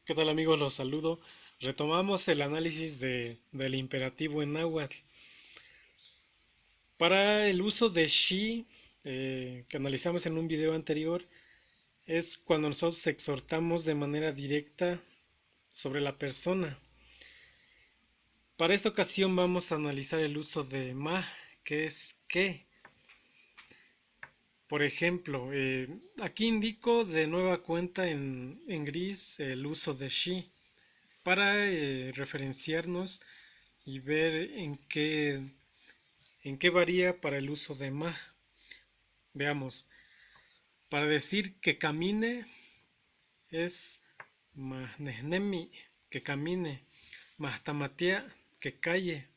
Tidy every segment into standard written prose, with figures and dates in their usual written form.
¿Qué tal amigos? Los saludo. Retomamos el análisis del imperativo en náhuatl. Para el uso de she, que analizamos en un video anterior, es cuando nosotros exhortamos de manera directa sobre la persona. Para esta ocasión vamos a analizar el uso de ma, que es que. Por ejemplo, aquí indico de nueva cuenta en gris el uso de she para referenciarnos y ver en qué varía para el uso de ma. Veamos, para decir que camine es mahnehnemi, que camine, mahtamatia, que calle,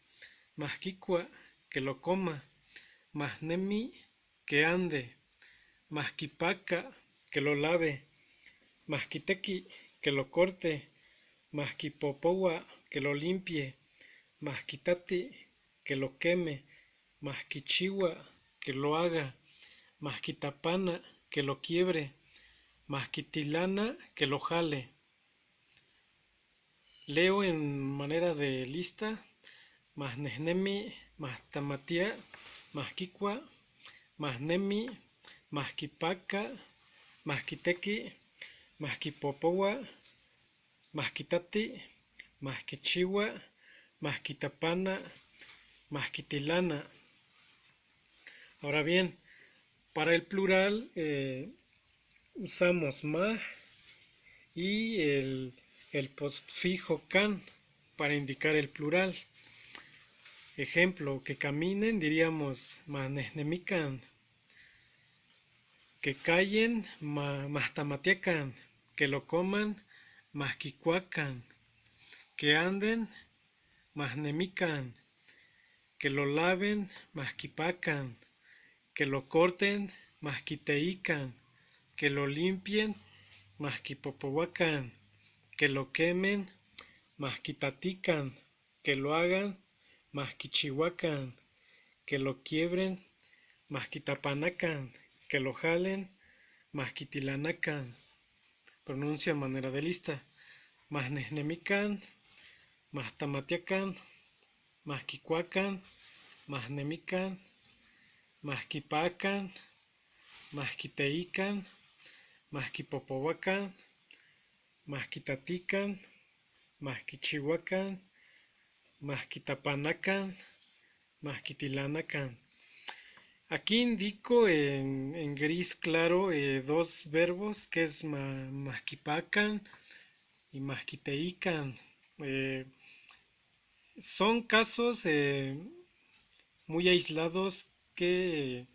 mahkikua, que lo coma, mahnemi, que ande, mahkipaka, que lo lave, mahkiteki, que lo corte, mahkipopowa, que lo limpie, mahkitati, que lo queme, mahkichiwa, que lo haga, mahkitapana, que lo quiebre, mahkitilana, que lo jale. Leo en manera de lista: mahnehnemi, mahtamatia, mahkikua, mahnemi, mahkipaka, mahkiteki, mahkipopowa, mahkitati, mahkichiwa, mahkitapana, mahkitilana. Ahora bien, para el plural usamos ma y el postfijo can para indicar el plural. Ejemplo, que caminen diríamos manehnemican, que callen mahtamatiacan, que lo coman mahkicuacan, que anden mahnemican, que lo laven mahkipacan, que lo corten mahkiteican, que lo limpien mahkipopohuacan, que lo quemen mahkitatican, que lo hagan mahkichihuacan, que lo quiebren mahkitapanacan, que lo jalen mahkitilanacan. Pronuncio a manera de lista: mahnehnemican, mahtamatiacan, mahkicuacan, mahnemican, mahkipacan, mahkiteican, mahkipopohuacan, mahkitatican, mahkichihuacan, mahkitapanacan, mahkitilanacan. Aquí indico en gris claro dos verbos que es mahkipacan y mahkiteican. Son casos muy aislados que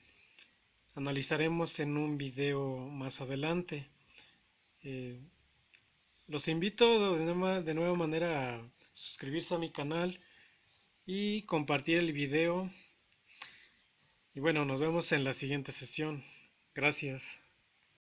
analizaremos en un video más adelante. Los invito de nueva manera a suscribirse a mi canal y compartir el video. Y bueno, nos vemos en la siguiente sesión. Gracias.